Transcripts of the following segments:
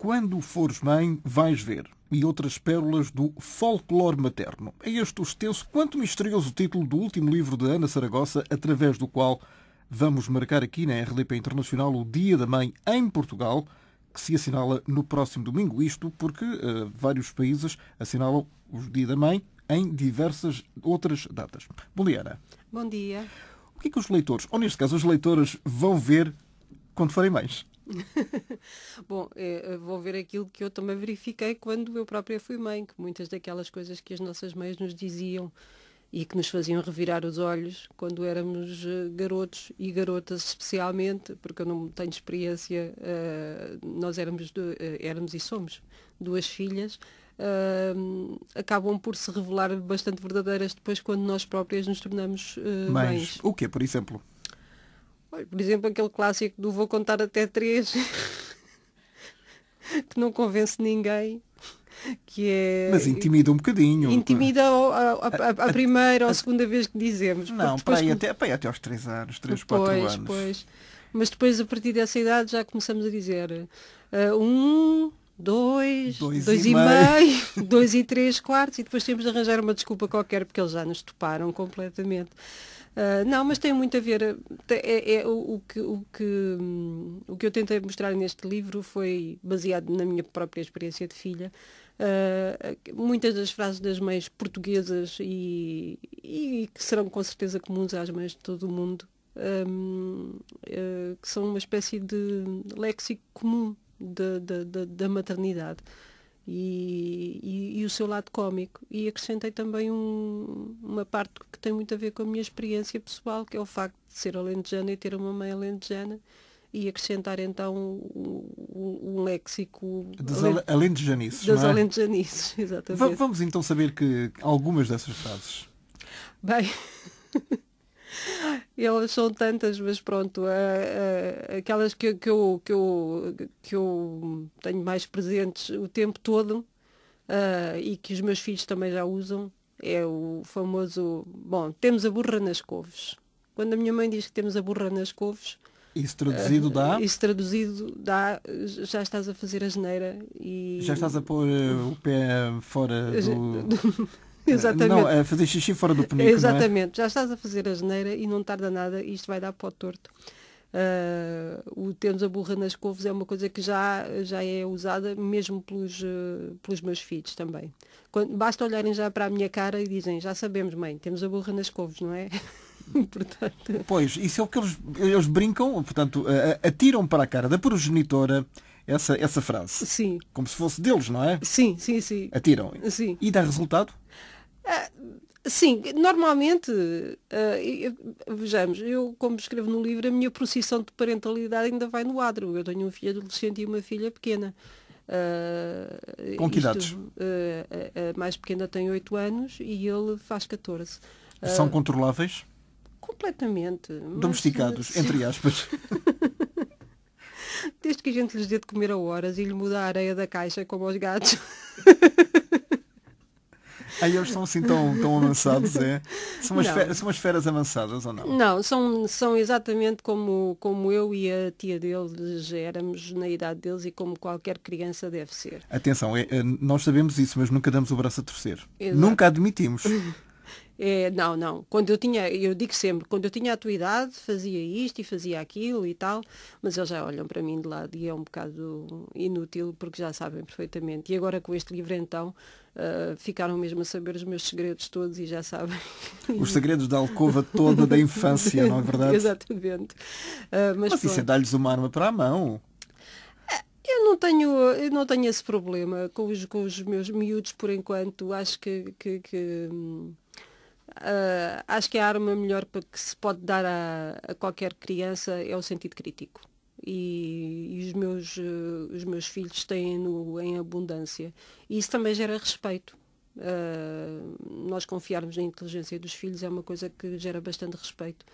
Quando fores mãe, vais ver, e outras pérolas do folclore materno. É este o extenso quanto misterioso título do último livro de Ana Saragossa, através do qual vamos marcar aqui na RDP Internacional o Dia da Mãe em Portugal, que se assinala no próximo domingo. Isto porque vários países assinalam o Dia da Mãe em diversas outras datas. Bom dia, Ana. Bom dia. O que é que os leitores, ou neste caso as leitoras, vão ver quando forem mães? Bom, vou ver aquilo que eu também verifiquei quando eu própria fui mãe, que muitas daquelas coisas que as nossas mães nos diziam e que nos faziam revirar os olhos quando éramos garotos e garotas especialmente, porque eu não tenho experiência, nós éramos e somos duas filhas, acabam por se revelar bastante verdadeiras depois quando nós próprias nos tornamos mães. O quê, por exemplo? Por exemplo, aquele clássico do vou contar até 3, que não convence ninguém, que é... Mas intimida um bocadinho. Intimida a primeira ou a segunda vez que dizemos. Não, para aí até aos 3 anos, 3, 4 anos. Pois. Mas depois, a partir dessa idade, já começamos a dizer 1, 2, 2,5, 2 e 3 quartos, e depois temos de arranjar uma desculpa qualquer, porque eles já nos toparam completamente. Não, mas tem muito a ver. O que eu tentei mostrar neste livro foi baseado na minha própria experiência de filha. Muitas das frases das mães portuguesas e que serão com certeza comuns às mães de todo o mundo, que são uma espécie de léxico comum da maternidade. E o seu lado cómico. E acrescentei também uma parte que tem muito a ver com a minha experiência pessoal, que é o facto de ser alentejana e ter uma mãe alentejana, e acrescentar então um léxico das alentejanices, das não é? alentejanices, exatamente. Vamos então saber que algumas dessas frases. Bem... Elas são tantas, mas pronto, aquelas que eu tenho mais presentes o tempo todo, e que os meus filhos também já usam, é o famoso, bom, temos a burra nas couves. Quando a minha mãe diz que temos a burra nas couves, isso traduzido dá, já estás a fazer asneira e... Já estás a pôr o pé fora do... Exatamente. Não, a fazer xixi fora do penico. Exatamente, não é? Já estás a fazer a asneira e não tarda nada, isto vai dar para o torto. O termos a burra nas couves é uma coisa que já é usada mesmo pelos meus filhos também. Basta olharem já para a minha cara e dizem, já sabemos, mãe, temos a burra nas couves, não é? Portanto... Pois, isso é o que eles brincam, portanto, atiram para a cara da progenitora essa frase. Sim. Como se fosse deles, não é? Sim. Atiram. Sim. E dá resultado? Sim, normalmente, vejamos, eu como escrevo no livro, a minha procissão de parentalidade ainda vai no adro. Eu tenho um filho adolescente e uma filha pequena. Com que idades? A mais pequena tem 8 anos e ele faz 14. São controláveis? Completamente. Domesticados, entre aspas. Desde que a gente lhes dê de comer a horas e lhe muda a areia da caixa, como aos gatos. Aí eles são assim tão avançados, é? São umas feras avançadas ou não? Não, são exatamente como eu e a tia deles éramos na idade deles e como qualquer criança deve ser. Atenção, nós sabemos isso, mas nunca damos o braço a torcer. Exato. Nunca admitimos. Não. Eu digo sempre, quando eu tinha a tua idade, fazia isto e fazia aquilo e tal, mas eles já olham para mim de lado e é um bocado inútil porque já sabem perfeitamente. E agora com este livro então, ficaram mesmo a saber os meus segredos todos e já sabem. Os segredos da alcova toda da infância, não é verdade? Exatamente. Mas isso é dar-lhes uma arma para a mão. Eu não tenho esse problema com os meus miúdos por enquanto. Acho acho que a arma melhor que se pode dar a qualquer criança é o sentido crítico. E os meus filhos têm-no em abundância. E isso também gera respeito. Nós confiarmos na inteligência dos filhos é uma coisa que gera bastante respeito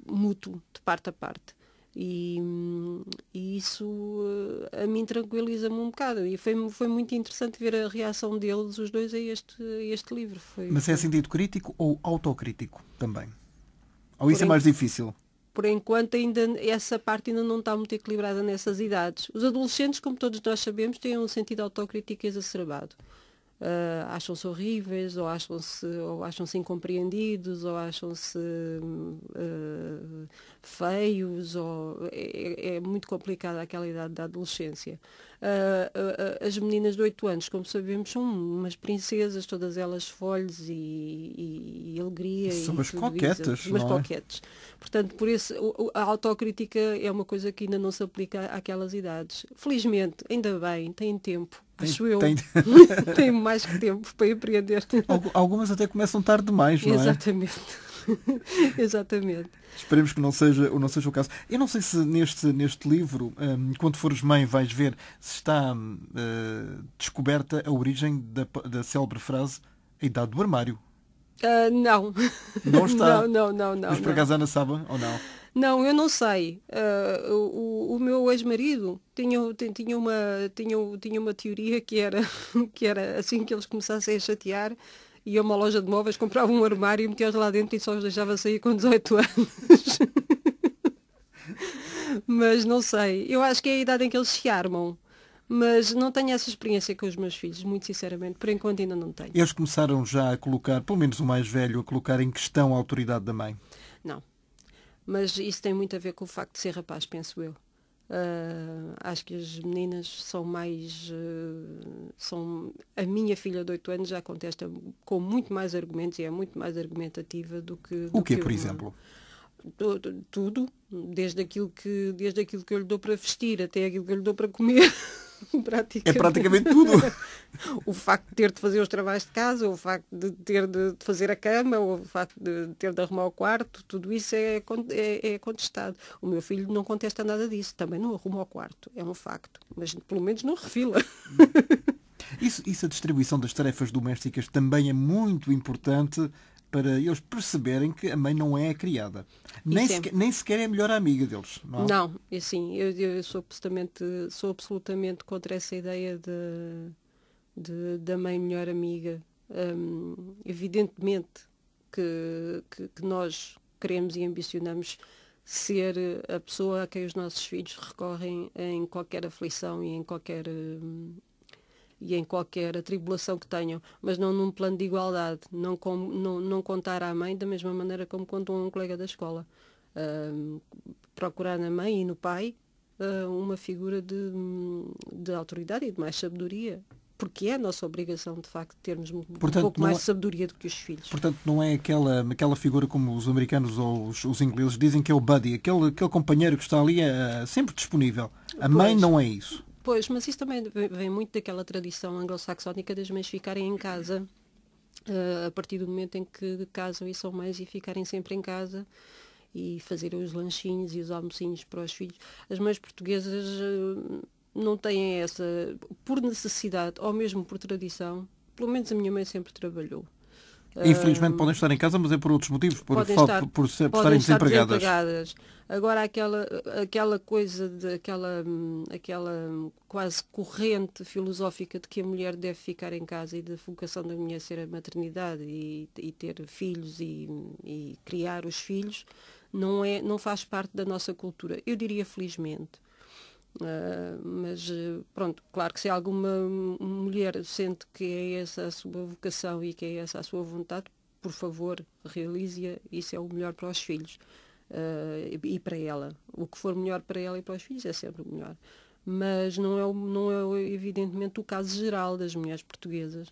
mútuo, de parte a parte. E isso a mim tranquiliza-me um bocado e foi muito interessante ver a reação deles, os dois, a este livro. Mas é sentido crítico ou autocrítico também? Ou isso é mais difícil? por enquanto ainda essa parte ainda não está muito equilibrada nessas idades. Os adolescentes, como todos nós sabemos, têm um sentido autocrítico exacerbado. Acham-se horríveis, ou acham-se incompreendidos, ou acham-se feios, é muito complicada aquela idade da adolescência. As meninas de 8 anos, como sabemos, são umas princesas, todas elas folhos e alegria. São umas coquetas, umas não é? coquetes. Portanto, por isso, a autocrítica é uma coisa que ainda não se aplica àquelas idades. Felizmente, ainda bem, têm tempo. Acho eu. Tenho mais que tempo para empreender. Algumas até começam tarde demais, não é? Exatamente. Exatamente. Esperemos que não seja o caso. Eu não sei se neste livro, quando fores mãe, vais ver se está descoberta a origem da célebre frase a idade do armário. Não. Não está? Não. Mas por acaso a Ana sabe ou não? Não, eu não sei. O meu ex-marido tinha uma teoria que era assim que eles começassem a chatear, ia a uma loja de móveis, comprava um armário e metia-os lá dentro e só os deixava sair com 18 anos. Mas não sei. Eu acho que é a idade em que eles se armam. Mas não tenho essa experiência com os meus filhos, muito sinceramente. Por enquanto ainda não tenho. Eles começaram já a colocar, pelo menos o mais velho, a colocar em questão a autoridade da mãe? Não. Mas isso tem muito a ver com o facto de ser rapaz, penso eu. Acho que as meninas são mais... A minha filha de 8 anos já contesta com muito mais argumentos e é muito mais argumentativa do que... O quê, por exemplo? Tudo. Desde aquilo que eu lhe dou para vestir até aquilo que eu lhe dou para comer. É praticamente tudo. O facto de ter de fazer os trabalhos de casa, o facto de ter de fazer a cama, o facto de ter de arrumar o quarto, tudo isso é contestado. O meu filho não contesta nada disso, também não arruma o quarto, é um facto, mas pelo menos não refila. Isso, a distribuição das tarefas domésticas também é muito importante para eles perceberem que a mãe não é a criada. Nem sequer é a melhor amiga deles. Não, não, assim, eu sou absolutamente contra essa ideia da mãe melhor amiga. Evidentemente que nós queremos e ambicionamos ser a pessoa a quem os nossos filhos recorrem em qualquer aflição e em qualquer atribulação que tenham, mas não num plano de igualdade, não contar à mãe da mesma maneira como contam a um colega da escola. Procurar na mãe e no pai uma figura de autoridade e de mais sabedoria, porque é a nossa obrigação, de facto, termos um pouco mais de sabedoria do que os filhos. Portanto, não é aquela figura como os americanos ou os ingleses dizem que é o buddy, aquele companheiro que está ali sempre disponível. A mãe não é isso. Pois, mas isso também vem muito daquela tradição anglo-saxónica das mães ficarem em casa a partir do momento em que casam e são mães e ficarem sempre em casa e fazerem os lanchinhos e os almocinhos para os filhos. As mães portuguesas não têm essa, por necessidade ou mesmo por tradição. Pelo menos a minha mãe sempre trabalhou. Infelizmente podem estar em casa, mas é por outros motivos, por estarem desempregadas. Agora aquela coisa, aquela quase corrente filosófica de que a mulher deve ficar em casa e da vocação da mulher ser a maternidade e ter filhos e criar os filhos, não faz parte da nossa cultura. Eu diria felizmente. Mas pronto, claro que se alguma mulher sente que é essa a sua vocação e que é essa a sua vontade, por favor, realize-a, isso é o melhor para os filhos e para ela. O que for melhor para ela e para os filhos é sempre o melhor. Mas não é evidentemente o caso geral das mulheres portuguesas.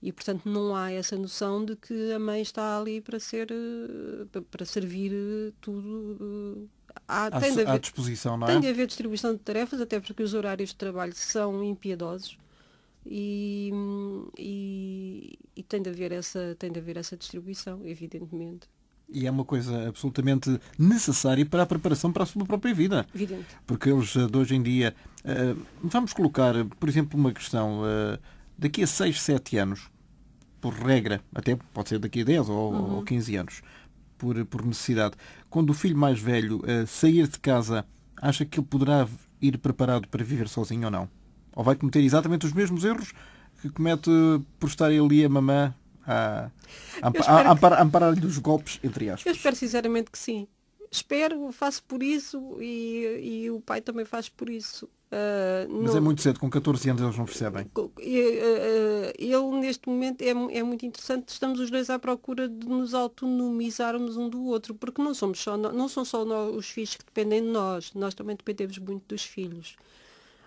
E, portanto, não há essa noção de que a mãe está ali para servir tudo à disposição, não é? Tem de haver distribuição de tarefas, até porque os horários de trabalho são impiedosos e tem de haver essa distribuição, evidentemente. E é uma coisa absolutamente necessária para a preparação para a sua própria vida. Evidente. Porque eles, de hoje em dia... vamos colocar, por exemplo, uma questão... daqui a 6, 7 anos, por regra, até pode ser daqui a 10 ou 15 anos, por necessidade, quando o filho mais velho sair de casa, acha que ele poderá ir preparado para viver sozinho ou não? Ou vai cometer exatamente os mesmos erros que comete por estar ali a mamã a amparar-lhe os golpes, entre aspas? Eu espero sinceramente que sim. espero, faço por isso e o pai também faz por isso. Mas é muito cedo, com 14 anos eles não percebem. Ele, neste momento, é muito interessante. Estamos os dois à procura de nos autonomizarmos um do outro, porque não são só nós, os filhos que dependem de nós também dependemos muito dos filhos.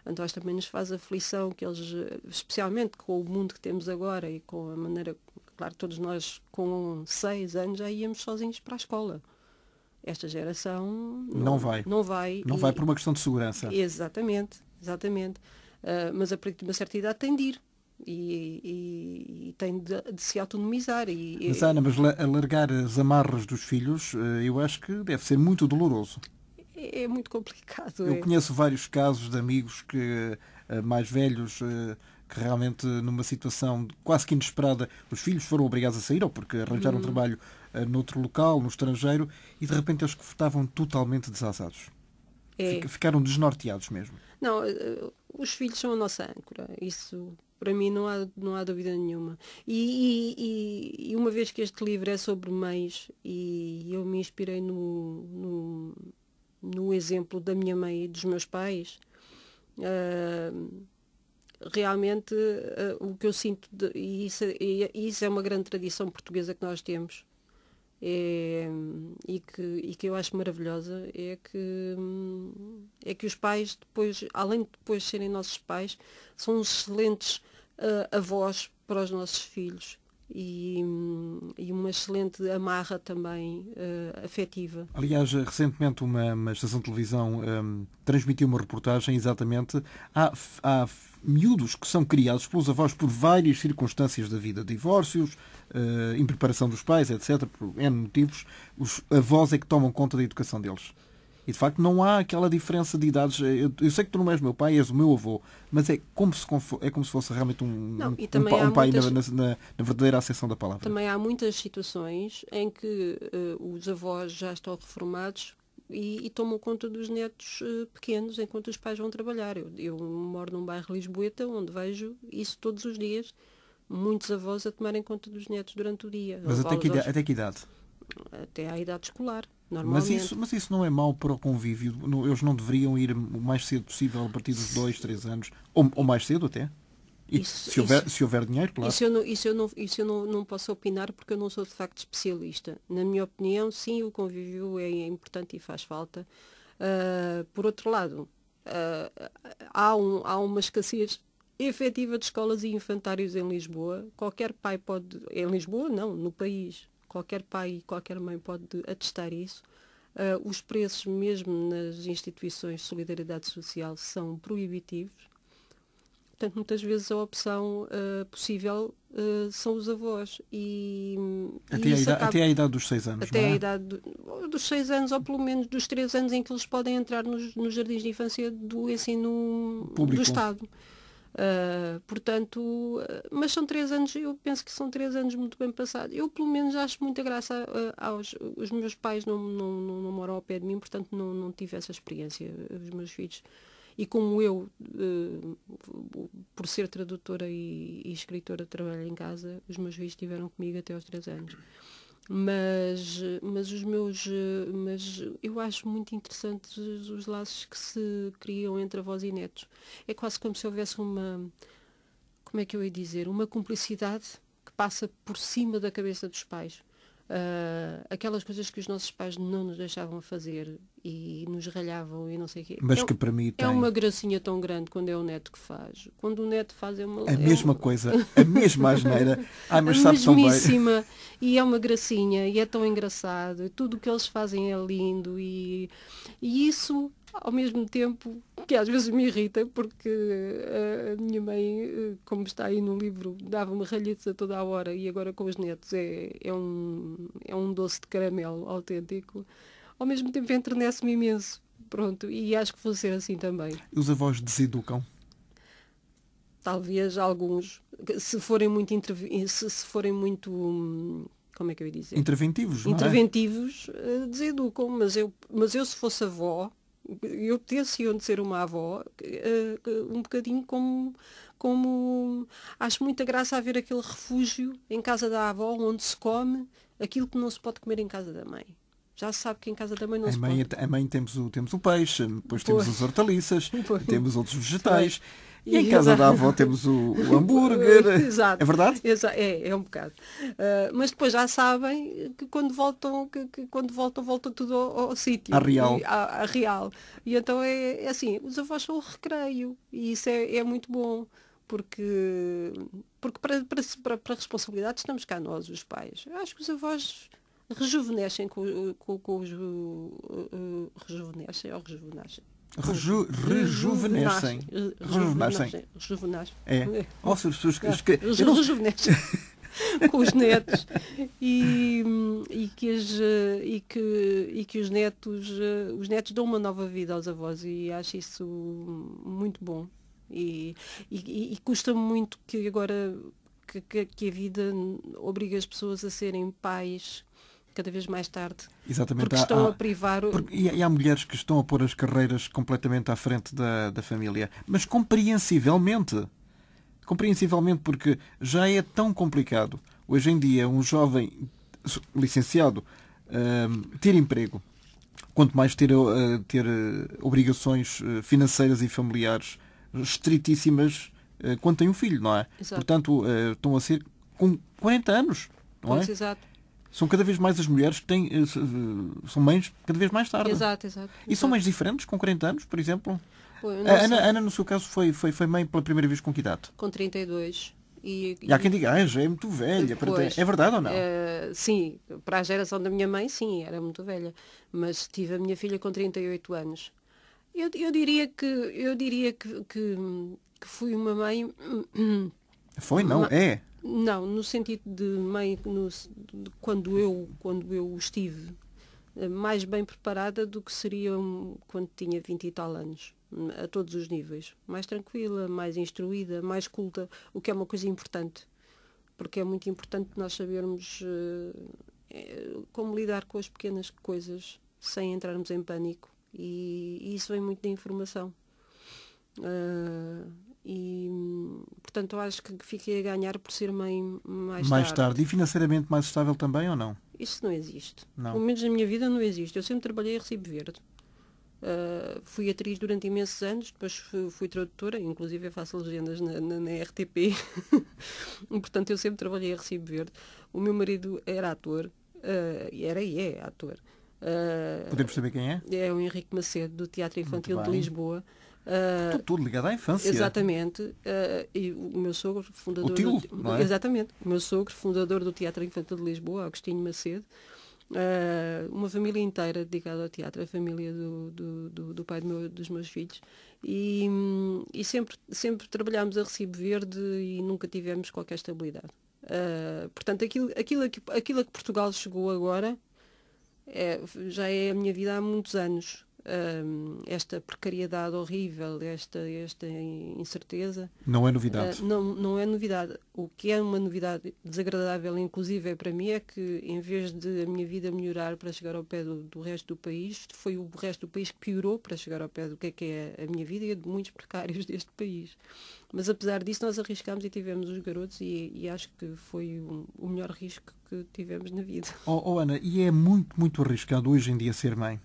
A nós também nos faz aflição que eles, especialmente com o mundo que temos agora e com a maneira, claro, todos nós com 6 anos já íamos sozinhos para a escola. Esta geração Não vai. Não vai. Não vai por uma questão de segurança. Exatamente. Mas a partir de uma certa idade tem de ir. E tem de se autonomizar. Mas Ana, mas alargar as amarras dos filhos, eu acho que deve ser muito doloroso. É muito complicado. Eu conheço vários casos de amigos que mais velhos que realmente numa situação quase que inesperada, os filhos foram obrigados a sair ou porque arranjaram trabalho noutro local, no estrangeiro, e de repente eles que estavam totalmente desasados. Ficaram desnorteados mesmo. Não, os filhos são a nossa âncora. Isso, para mim, não há dúvida nenhuma. E uma vez que este livro é sobre mães, e eu me inspirei no exemplo da minha mãe e dos meus pais, realmente o que eu sinto, e isso é uma grande tradição portuguesa que nós temos, e que eu acho maravilhosa, é que os pais, depois, além de depois serem nossos pais, são excelentes avós para os nossos filhos. E uma excelente amarra também afetiva. Aliás, recentemente uma estação de televisão transmitiu uma reportagem exatamente. Há miúdos que são criados pelos avós por várias circunstâncias da vida, divórcios, impreparação dos pais, etc., por N motivos. Os avós é que tomam conta da educação deles. E, de facto, não há aquela diferença de idades. Eu sei que tu não és meu pai, és o meu avô, mas é como se fosse realmente um pai na verdadeira acessão da palavra. Também há muitas situações em que os avós já estão reformados e tomam conta dos netos pequenos enquanto os pais vão trabalhar. Eu moro num bairro lisboeta onde vejo isso todos os dias. Muitos avós a tomarem conta dos netos durante o dia. Mas até que idade? Até à idade escolar. Mas isso não é mau para o convívio? Eles não deveriam ir o mais cedo possível, a partir dos 2, 3 anos? Ou mais cedo até? Se houver dinheiro, claro. Isso eu não posso opinar porque eu não sou de facto especialista. Na minha opinião, sim, o convívio é importante e faz falta. Por outro lado, há uma escassez efetiva de escolas e infantários em Lisboa. Qualquer pai pode... Em Lisboa, não, no país. Qualquer pai e qualquer mãe pode atestar isso. Os preços, mesmo nas instituições de solidariedade social, são proibitivos. Portanto, muitas vezes a opção possível são os avós. Até à idade dos 6 anos, até não é? à idade dos 6 anos, ou pelo menos dos 3 anos em que eles podem entrar nos jardins de infância do ensino Público. Do Estado. Portanto, mas são 3 anos, eu penso que são 3 anos muito bem passados. Eu, pelo menos, acho muita graça os meus pais não moram ao pé de mim, portanto, não tive essa experiência. Os meus filhos, e como eu, por ser tradutora e escritora, trabalho em casa, os meus filhos estiveram comigo até aos 3 anos. Mas eu acho muito interessantes os laços que se criam entre avós e netos. É quase como se houvesse como é que eu ia dizer, uma cumplicidade que passa por cima da cabeça dos pais. Aquelas coisas que os nossos pais não nos deixavam fazer e nos ralhavam e não sei o quê. Mas que permitem... É uma gracinha tão grande quando é o neto que faz. Quando o neto faz a mesma coisa, a mesma asneira. Mas sabe tão bem. E é uma gracinha e é tão engraçado. Tudo o que eles fazem é lindo e isso, ao mesmo tempo, que às vezes me irrita, porque a minha mãe, como está aí no livro, dava-me ralhices a toda a hora, e agora com os netos é um doce de caramelo autêntico. Ao mesmo tempo enternece-me imenso. Pronto, e acho que vou ser assim também. Os avós deseducam? Talvez alguns, se forem muito como é que eu ia dizer? Interventivos, Interventivos, deseducam, mas eu se fosse avó, eu tenciono de ser uma avó, um bocadinho como acho muita graça a ver aquele refúgio em casa da avó onde se come aquilo que não se pode comer em casa da mãe. Já se sabe que em casa também não se A mãe temos o peixe, depois temos as hortaliças, temos outros vegetais. Pois. E em casa da avó temos o hambúrguer. Exato. É verdade? É um bocado. Mas depois já sabem que quando voltam, volta tudo ao sítio. À real. À real. E então é assim, os avós são o recreio. E isso é muito bom. Porque para responsabilidade estamos cá nós, os pais. Eu acho que os avós rejuvenescem com os... rejuvenescem ou rejuvenescem? Rejuvenescem. Rejuvenescem. É. Nossa, as pessoas rejuvenescem com os netos e que os netos dão uma nova vida aos avós e acho isso muito bom. E custa-me muito que agora que a vida obriga as pessoas a serem pais cada vez mais tarde. Exatamente. Porque estão a privar... E há mulheres que estão a pôr as carreiras completamente à frente da família. Mas compreensivelmente, porque já é tão complicado. Hoje em dia, um jovem licenciado ter emprego, quanto mais ter obrigações financeiras e familiares estritíssimas quando tem um filho, não é? Exato. Portanto, estão a ser com 40 anos, não é? Pois, exato. São cada vez mais as mulheres que são mães cada vez mais tarde. Exato. E são mães diferentes com 40 anos, por exemplo? Pô, a Ana, no seu caso, foi mãe pela primeira vez com que idade? Com 32. E há quem diga, já é muito velha. Pois, é verdade ou não? Sim, para a geração da minha mãe, sim, era muito velha. Mas tive a minha filha com 38 anos. Eu diria que fui uma mãe... Foi, não? É? Não, no sentido de mãe, de quando eu estive mais bem preparada do que seria quando tinha 20 e tal anos, a todos os níveis. Mais tranquila, mais instruída, mais culta, o que é uma coisa importante. Porque é muito importante nós sabermos como lidar com as pequenas coisas sem entrarmos em pânico. E isso vem muito da informação. Portanto, eu acho que fiquei a ganhar por ser mãe mais tarde. E financeiramente mais estável também ou não? Isso não existe. Não. Pelo menos na minha vida não existe. Eu sempre trabalhei a recibo verde. Fui atriz durante imensos anos, depois fui tradutora, inclusive eu faço legendas na RTP. E, portanto, eu sempre trabalhei a recibo verde. O meu marido era ator, era e é ator. Podemos saber quem é? É o Henrique Macedo, do Teatro Infantil de Lisboa. Tudo ligado à infância. Exatamente. E o meu sogro, fundador... O tio, não é? Exatamente. O meu sogro, fundador do Teatro Infantil de Lisboa, Agostinho Macedo. Uma família inteira dedicada ao teatro, a família do pai dos meus filhos. E sempre trabalhámos a recibo verde e nunca tivemos qualquer estabilidade. Portanto, aquilo a que Portugal chegou agora já é a minha vida há muitos anos. Esta precariedade horrível, esta incerteza. Não é novidade. Não é novidade. O que é uma novidade desagradável, inclusive, para mim, é que em vez de a minha vida melhorar para chegar ao pé do resto do país, foi o resto do país que piorou para chegar ao pé do que é a minha vida e a de muitos precários deste país. Mas apesar disso, nós arriscámos e tivemos os garotos e acho que foi o melhor risco que tivemos na vida. Ana, e é muito, muito arriscado hoje em dia ser mãe?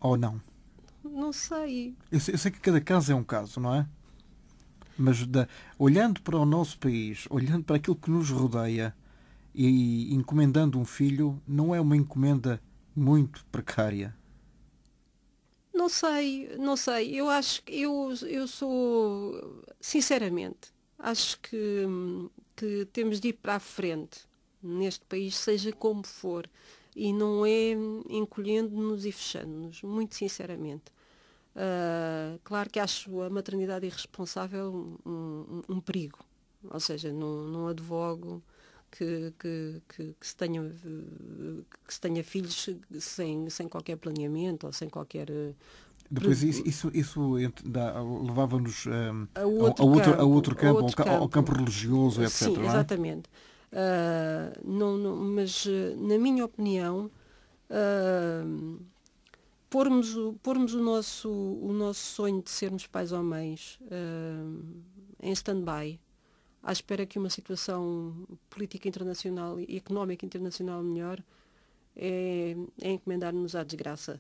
Ou não? Não sei. Eu sei que cada caso é um caso, não é? Mas olhando para o nosso país, olhando para aquilo que nos rodeia e encomendando um filho, não é uma encomenda muito precária? Não sei. Eu acho que eu sou... Sinceramente, acho que temos de ir para a frente neste país, seja como for. E não é encolhendo-nos e fechando-nos, muito sinceramente. Claro que acho a maternidade irresponsável um perigo. Ou seja, não advogo que se tenha filhos sem qualquer planeamento ou sem qualquer... Depois isso levava-nos a outro campo, ao campo religioso, etc. Sim, exatamente. Mas, na minha opinião, pormos o nosso sonho de sermos pais ou mães em stand-by, à espera que uma situação política internacional e económica internacional melhor, é encomendar-nos à desgraça.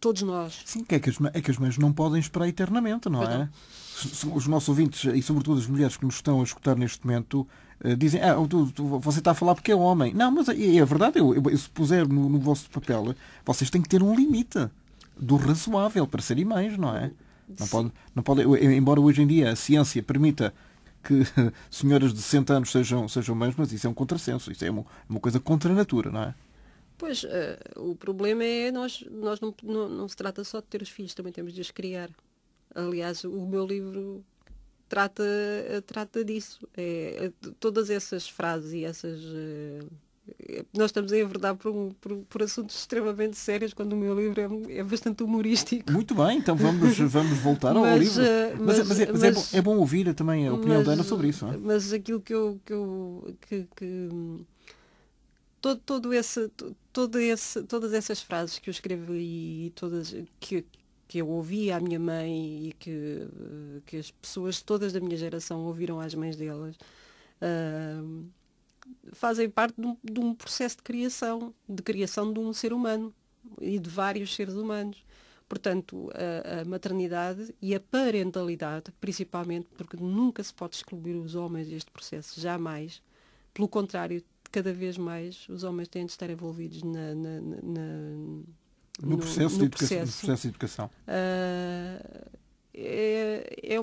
Todos nós. Sim, é que as mães não podem esperar eternamente, não é? Os nossos ouvintes, e sobretudo as mulheres que nos estão a escutar neste momento, dizem, você está a falar porque é homem. Não, mas é verdade, se puser no vosso papel, vocês têm que ter um limite do razoável para serem mães, não é? Não pode, embora hoje em dia a ciência permita que senhoras de 60 anos sejam mães, mas isso é um contrassenso, isso é uma coisa contra a natura, não é? Pois, o problema é nós não se trata só de ter os filhos, também temos de os criar. Aliás, o meu livro trata disso. Todas essas frases e essas... nós estamos a enverdar por assuntos extremamente sérios, quando o meu livro é bastante humorístico. Muito bem, então vamos voltar ao livro. Mas é bom ouvir também a opinião da Ana sobre isso. Não é? Mas aquilo todas essas frases que eu escrevi e todas que eu ouvi à minha mãe e que as pessoas todas da minha geração ouviram às mães delas, fazem parte de um processo de criação de um ser humano e de vários seres humanos. Portanto, a maternidade e a parentalidade, principalmente, porque nunca se pode excluir os homens deste processo, jamais. Pelo contrário, cada vez mais os homens têm de estar envolvidos no processo de educação. É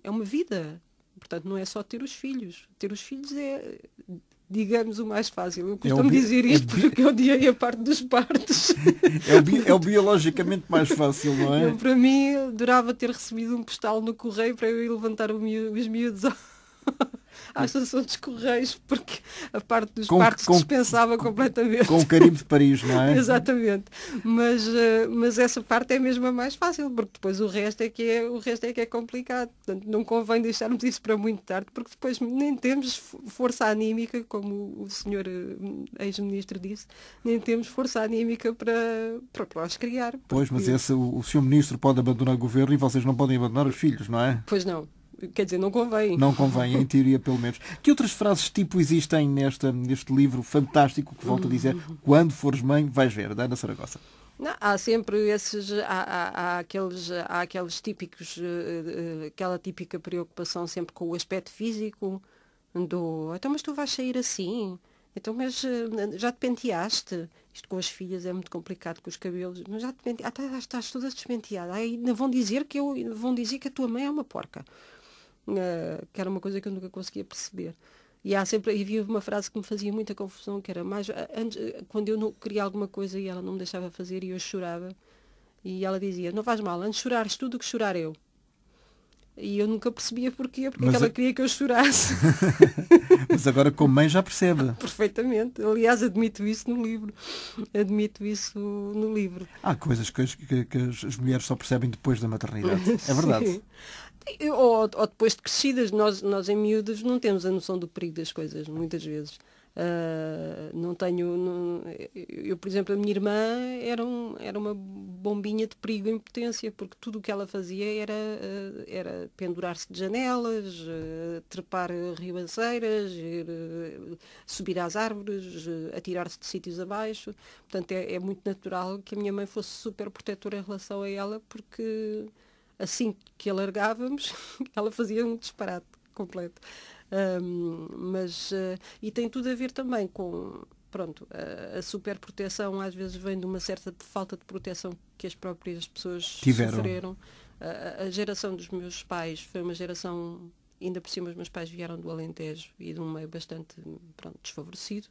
uma vida. Portanto, não é só ter os filhos. Ter os filhos é, digamos, o mais fácil. Eu costumo dizer isto porque eu odiei a parte dos partos. É o biologicamente mais fácil, não é? Para mim, adorava ter recebido um postal no correio para eu ir levantar os miúdos à estação dos Correios, porque a parte dos partos dispensava completamente. Com o carimbo de Paris, não é? Exatamente. Mas essa parte é mesmo a mais fácil, porque depois o resto é que é complicado. Portanto, não convém deixarmos isso para muito tarde, porque depois nem temos força anímica, como o senhor ex-ministro disse, nem temos força anímica para os criar. Pois, mas o senhor ministro pode abandonar o governo e vocês não podem abandonar os filhos, não é? Pois não. Quer dizer, não convém. Não convém, em teoria, pelo menos. Que outras frases tipo existem neste livro fantástico que volto a dizer, quando fores mãe, vais ver, da Ana Saragossa? Não, há sempre esses, há aqueles típicos, aquela típica preocupação sempre com o aspecto físico, então mas tu vais sair assim, então mas já te penteaste? Isto com as filhas é muito complicado, com os cabelos, mas já te penteaste, estás toda despenteada, aí vão dizer que a tua mãe é uma porca. Que era uma coisa que eu nunca conseguia perceber. E havia uma frase que me fazia muita confusão, que era quando eu não queria alguma coisa e ela não me deixava fazer e eu chorava, e ela dizia, não faz mal, antes de chorares tu do que chorar eu. E eu nunca percebia porquê, porque ela queria que eu chorasse. Mas agora como mãe já percebe. Perfeitamente. Aliás, admito isso no livro. Há coisas que as mulheres só percebem depois da maternidade. É verdade. Sim. Ou depois de crescidas, nós em miúdos não temos a noção do perigo das coisas, muitas vezes. Eu, por exemplo, a minha irmã era uma bombinha de perigo e impotência, porque tudo o que ela fazia era pendurar-se de janelas, trepar ribanceiras, subir às árvores, atirar-se de sítios abaixo. Portanto, é muito natural que a minha mãe fosse super protetora em relação a ela, porque assim que alargávamos, ela fazia um disparate completo. E tem tudo a ver também com, pronto, a superproteção às vezes vem de uma certa falta de proteção que as próprias pessoas sofreram. A geração dos meus pais foi uma geração, ainda por cima os meus pais vieram do Alentejo e de um meio bastante, desfavorecido.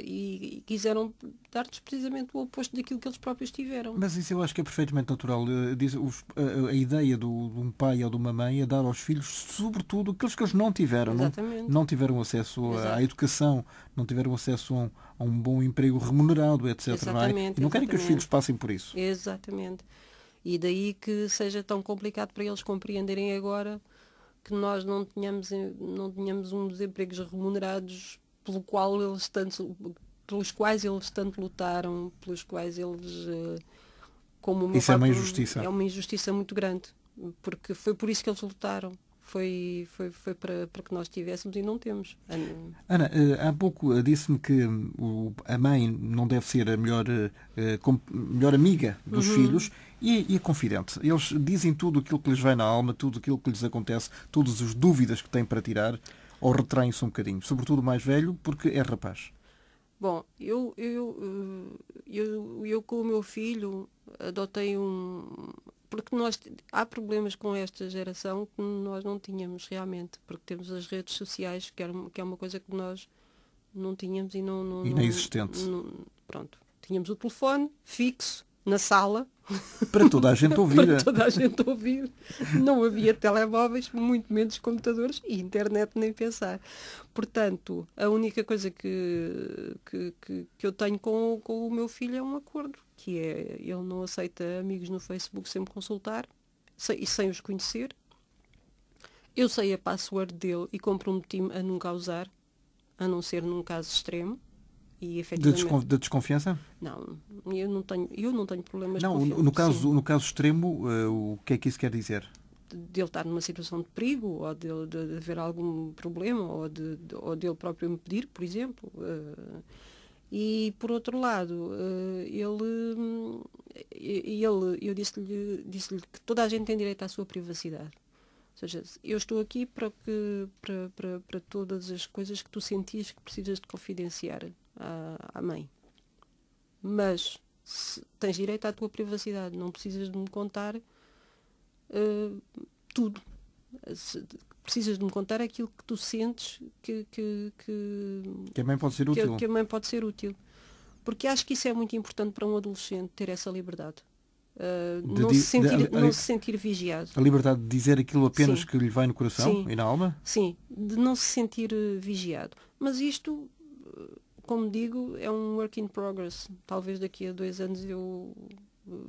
E quiseram dar-nos precisamente o oposto daquilo que eles próprios tiveram. Mas isso eu acho que é perfeitamente natural. A ideia de um pai ou de uma mãe é dar aos filhos, sobretudo, aqueles que eles não tiveram. Não tiveram acesso à educação, não tiveram acesso a um bom emprego remunerado, etc. Exatamente, e não querem que os filhos passem por isso. Exatamente. E daí que seja tão complicado para eles compreenderem agora que nós não tínhamos uns empregos remunerados pelos quais eles tanto lutaram, pelos quais eles, como o meu isso pai, é uma injustiça. É uma injustiça muito grande, porque foi por isso que eles lutaram. foi para que nós tivéssemos e não temos. Ana, há pouco disse-me que a mãe não deve ser a melhor amiga dos filhos e a confidente. Eles dizem tudo aquilo que lhes vai na alma, tudo aquilo que lhes acontece, todas as dúvidas que têm para tirar, ou retraem-se um bocadinho. Sobretudo o mais velho, porque é rapaz. Bom, eu com o meu filho adotei porque há problemas com esta geração que nós não tínhamos realmente, porque temos as redes sociais, que é uma coisa que nós não tínhamos e não inexistente. Pronto, tínhamos o telefone fixo na sala. Para toda a gente ouvir. Para toda a gente ouvir. Não havia telemóveis, muito menos computadores e internet nem pensar. Portanto, a única coisa que eu tenho com o meu filho é um acordo, que é, ele não aceita amigos no Facebook sem me consultar e sem os conhecer. Eu sei a password dele e comprometo-me a nunca usar, a não ser num caso extremo. E, efetivamente, de desconfiança? Não, eu não tenho problemas não, de confiança. No caso extremo, o que é que isso quer dizer? De ele estar numa situação de perigo, ou de haver algum problema, ou de ele próprio me pedir, por exemplo. E, por outro lado, eu disse-lhe que toda a gente tem direito à sua privacidade. Ou seja, eu estou aqui para todas as coisas que tu sentires que precisas de confidenciar à mãe. Mas tens direito à tua privacidade, não precisas de me contar tudo. Precisas de me contar aquilo que tu sentes que a mãe pode ser útil. Que a mãe pode ser útil. Porque acho que isso é muito importante para um adolescente, ter essa liberdade. Não se sentir vigiado. A liberdade de dizer aquilo apenas Sim. que lhe vai no coração e na alma? Sim, de não se sentir vigiado. Mas isto, como digo, é um work in progress. Talvez daqui a 2 anos eu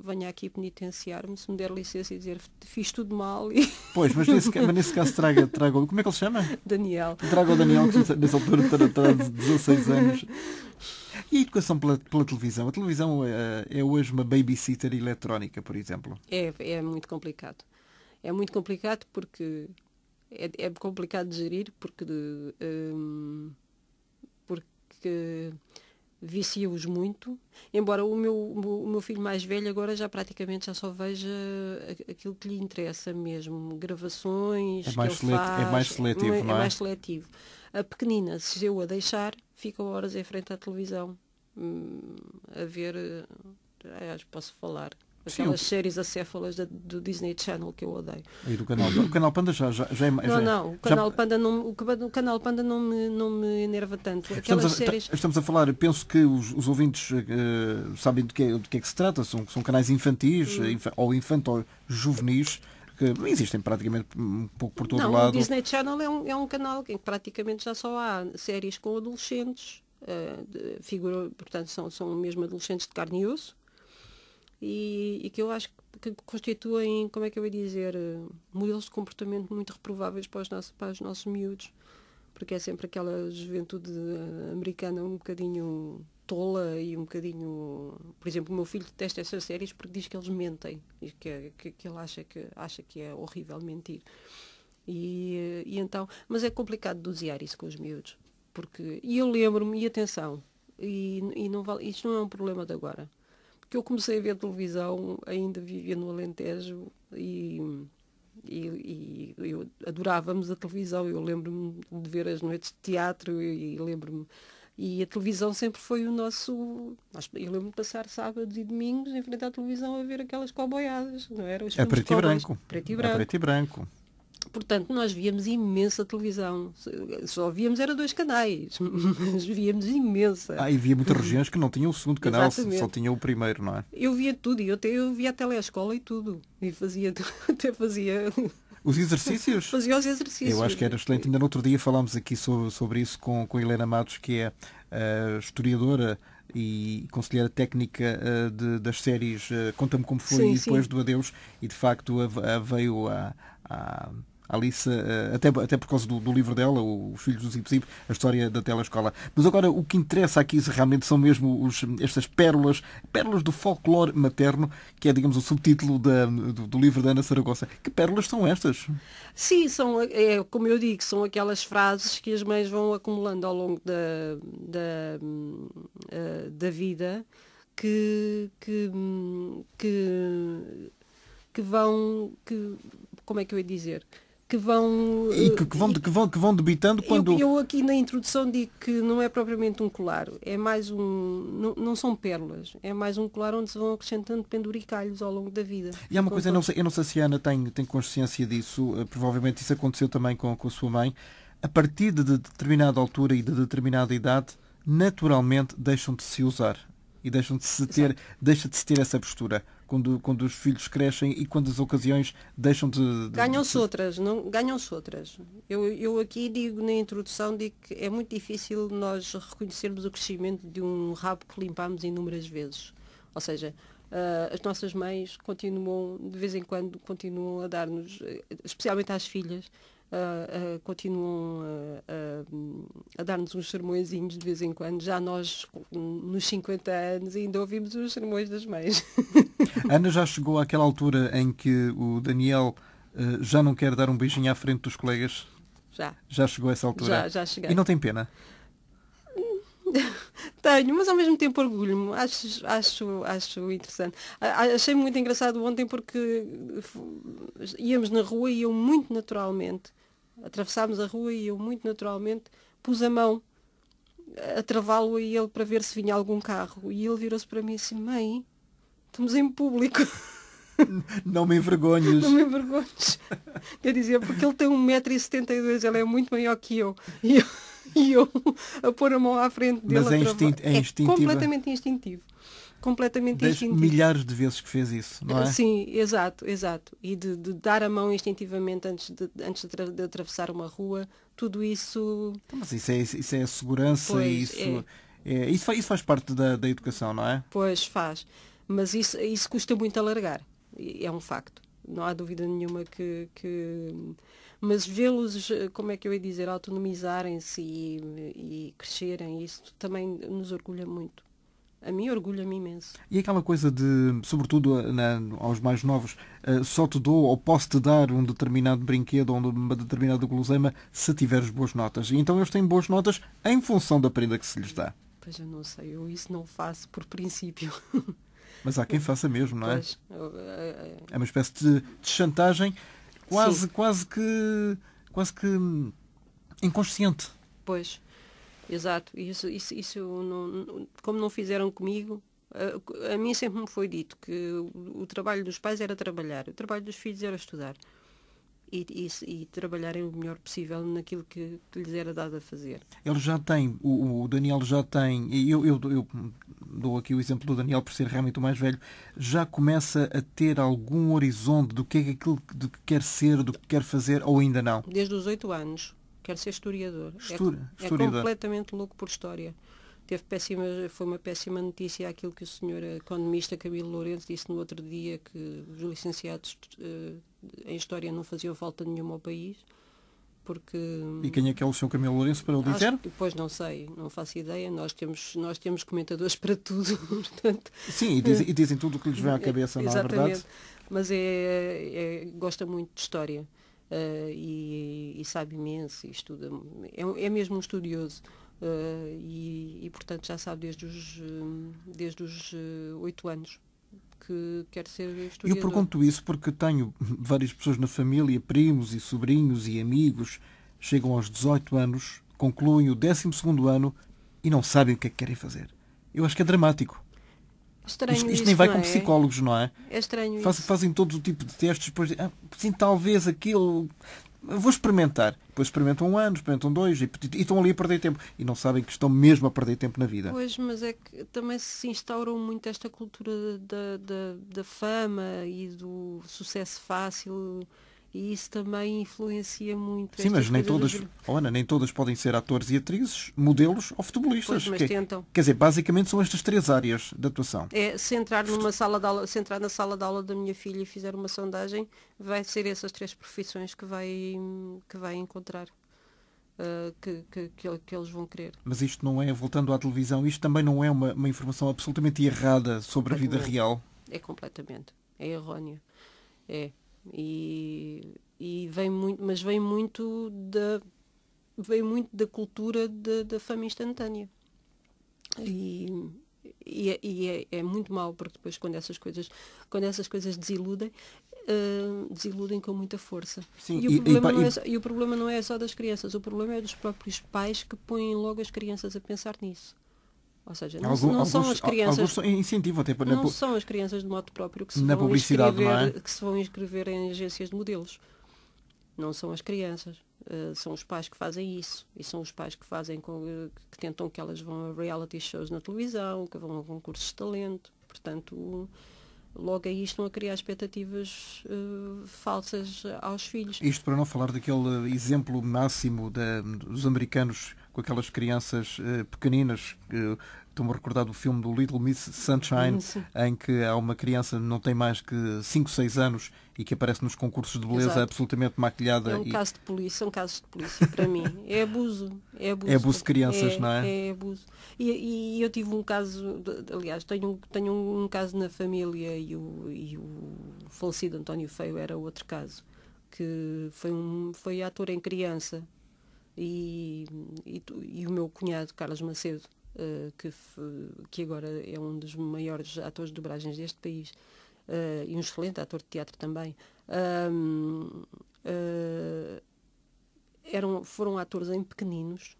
venha aqui penitenciar-me, se me der licença e dizer fiz tudo mal. Pois, mas nesse caso traga como é que ele se chama? Daniel. Traga o Daniel, que nessa altura terá 16 anos. E a educação pela televisão? A televisão é hoje uma babysitter eletrónica, por exemplo? É muito complicado. É muito complicado porque é complicado de gerir, porque vicia-os muito, embora o meu filho mais velho agora já praticamente já só veja aquilo que lhe interessa mesmo, gravações que ele faz. É mais seletivo, não é? É mais seletivo. A pequenina, se eu a deixar, fica horas em frente à televisão a ver, acho que posso falar, aquelas séries acéfalas do Disney Channel que eu odeio. E do Canal Panda já é mais... Não, o Canal Panda não me enerva tanto. Estamos a falar, penso que os ouvintes sabem do que é que se trata, são canais infantis ou infanto-juvenis que existem praticamente um pouco por todo lado. O Disney Channel é um canal em que praticamente já só há séries com adolescentes, portanto são mesmo adolescentes de carne e osso, e que eu acho que constituem, como é que eu ia dizer, modelos de comportamento muito reprováveis para os nossos miúdos, porque é sempre aquela juventude americana um bocadinho tola e um bocadinho... Por exemplo, o meu filho detesta essas séries porque diz que eles mentem, e que ele acha que é horrível mentir. E então, mas é complicado dosear isso com os miúdos, e eu lembro-me, e atenção, isto não é um problema de agora, porque eu comecei a ver televisão, ainda vivia no Alentejo e eu adorávamos a televisão. Eu lembro-me de ver as noites de teatro e lembro-me. E a televisão sempre foi o nosso... Eu lembro-me de passar sábados e domingos em frente à televisão a ver aquelas cowboyadas, não era? É preto e branco. Preto e branco. Portanto, nós víamos imensa televisão. Só víamos era 2 canais, mas víamos imensa. E havia muitas regiões que não tinham o segundo canal, só tinham o primeiro, não é? Eu via tudo, eu via a telescola e tudo. E até fazia... Os exercícios? Fazia os exercícios. Eu acho que era excelente. Ainda no outro dia falámos aqui sobre isso com Helena Matos, que é historiadora e conselheira técnica das séries Conta-me Como Foi e depois do Adeus, e de facto veio Alice, até por causa do livro dela, Os Filhos do Zip Zip, a história da telescola. Mas agora o que interessa aqui realmente são mesmo estas pérolas do folclore materno, que é, digamos, o subtítulo do livro da Ana Saragossa. Que pérolas são estas? Sim, como eu digo, são aquelas frases que as mães vão acumulando ao longo da vida que vão, como é que eu ia dizer? Que vão... Que vão debitando quando... Eu aqui na introdução digo que não é propriamente um colar, é mais não são pérolas, é mais um colar onde se vão acrescentando penduricalhos ao longo da vida. E há uma coisa, eu não sei se a Ana tem consciência disso, provavelmente isso aconteceu também com a sua mãe. A partir de determinada altura e de determinada idade, naturalmente deixam de se usar. E deixa de se ter essa postura quando os filhos crescem e quando as ocasiões deixam de... Ganham-se outras, não ganham-se outras. Eu aqui digo na introdução que é muito difícil nós reconhecermos o crescimento de um rabo que limpámos inúmeras vezes. Ou seja, as nossas mães de vez em quando continuam a dar-nos, especialmente às filhas, continuam a dar-nos uns sermõezinhos de vez em quando. Já nós, nos 50 anos, ainda ouvimos os sermões das mães. A Ana já chegou àquela altura em que o Daniel já não quer dar um beijinho à frente dos colegas? Já. Já chegou a essa altura? Já cheguei. E não tem pena? Tenho, mas ao mesmo tempo orgulho-me. Acho interessante. Achei muito engraçado ontem porque íamos na rua e eu muito naturalmente, atravessámos a rua e eu muito naturalmente pus a mão a travá-lo a ele para ver se vinha algum carro. E ele virou-se para mim assim: mãe, estamos em público. Não me envergonhes. Não me envergonhes. Quer dizer, porque ele tem 1,72 m, ele é muito maior que eu. E eu a pôr a mão à frente dele. Mas é instintivo. Completamente instintivo. Completamente instintivo. Milhares de vezes que fez isso, não é? Sim, exato. E de dar a mão instintivamente antes de atravessar uma rua, tudo isso... Mas isso é a segurança, pois, isso faz parte da educação, não é? Pois faz. Mas isso custa muito a largar. É um facto. Não há dúvida nenhuma que... Mas vê-los, como é que eu ia dizer, autonomizarem-se e crescerem, isso também nos orgulha muito. A mim orgulha-me imenso. E aquela coisa de, sobretudo aos mais novos, só te dou ou posso-te dar um determinado brinquedo ou uma determinada guloseima se tiveres boas notas. E então eles têm boas notas em função da prenda que se lhes dá. Pois eu não sei, eu isso não faço por princípio. Mas há quem faça mesmo, não é? Pois, é uma espécie de chantagem quase que inconsciente. Pois, exato. Isso não, como não fizeram comigo, a mim sempre me foi dito que o trabalho dos pais era trabalhar, o trabalho dos filhos era estudar. E trabalharem o melhor possível naquilo que lhes era dado a fazer. Ele já tem, o Daniel já tem, e eu dou aqui o exemplo do Daniel por ser realmente o mais velho, já começa a ter algum horizonte do que é aquilo do que quer ser, do que quer fazer, ou ainda não? Desde os 8 anos. Quer ser historiador. É Historiador. Completamente louco por história. Foi uma péssima notícia aquilo que o senhor economista Camilo Lourenço disse no outro dia, que os licenciados em História não faziam falta nenhuma ao país, porque... E quem é que é o Sr. Camilo Lourenço para o dizer? Pois não sei, não faço ideia. Nós temos comentadores para tudo. Portanto, sim, e dizem tudo o que lhes vem à cabeça, não é verdade? Mas gosta muito de História. E sabe imenso e estuda. É mesmo um estudioso. E portanto já sabe desde os 8 anos que quer ser historiador. Eu pergunto isso porque tenho várias pessoas na família, primos e sobrinhos e amigos, chegam aos 18 anos, concluem o 12º ano e não sabem o que é que querem fazer. Eu acho que é dramático. Estranho isto nem vai com psicólogos, não é? É estranho Fazem todo o tipo de testes, depois sim, talvez aquilo... Vou experimentar. Depois experimentam 1 ano, experimentam 2 e estão ali a perder tempo. E não sabem que estão mesmo a perder tempo na vida. Pois, mas é que também se instaurou muito esta cultura da fama e do sucesso fácil E isso também influencia muito. Sim, mas nem todas, Ana, nem todas podem ser atores e atrizes, modelos ou futebolistas. Pois, mas tentam. Quer dizer, basicamente são estas 3 áreas de atuação. Se entrar numa sala de aula, se entrar na sala de aula da minha filha e fizer uma sondagem, vai ser essas 3 profissões que vai encontrar. Que eles vão querer. Mas isto não é, voltando à televisão, isto também não é uma informação absolutamente errada sobre a vida real? É completamente. É erróneo. É. E vem muito, mas vem muito da cultura da fama instantânea. É muito mau, porque depois quando essas coisas desiludem, desiludem com muita força. Sim, e o problema não é só das crianças, o problema é dos próprios pais que põem logo as crianças a pensar nisso. Ou seja, não são as crianças. Incentivo até para não são as crianças de modo próprio que se na vão publicidade, inscrever, não é? que se vão inscrever em agências de modelos. Não são as crianças. São os pais que fazem isso. E são os pais que fazem que tentam que elas vão a reality shows na televisão, que vão a concursos de talento. Portanto, logo aí estão a criar expectativas falsas aos filhos. Isto para não falar daquele exemplo máximo dos americanos com aquelas crianças pequeninas. Estou-me a recordar do filme do Little Miss Sunshine, em que há uma criança que não tem mais que 5, 6 anos e que aparece nos concursos de beleza. Exato. Absolutamente maquilhada. É um caso de polícia, são casos de polícia para mim. É abuso. É abuso de crianças, não é? É abuso. E eu tive um caso, aliás, tenho um caso na família e o falecido António Feio era outro caso, que foi ator em criança e o meu cunhado, Carlos Macedo, que agora é um dos maiores atores de dobragens deste país, e um excelente ator de teatro também, foram atores em pequeninos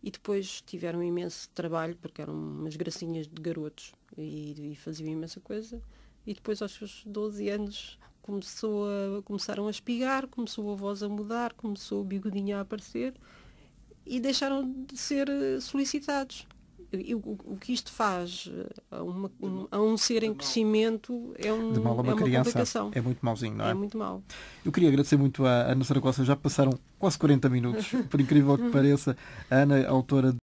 e depois tiveram imenso trabalho, porque eram umas gracinhas de garotos e faziam imensa coisa, e depois aos seus 12 anos começaram a espigar, começou a voz a mudar, começou o bigodinho a aparecer e deixaram de ser solicitados. O que isto faz a um ser em crescimento é uma criança, complicação. É muito mauzinho, não é? É muito mau. Eu queria agradecer muito à Ana Saragossa. Já passaram quase 40 minutos, por incrível que pareça. A Ana, autora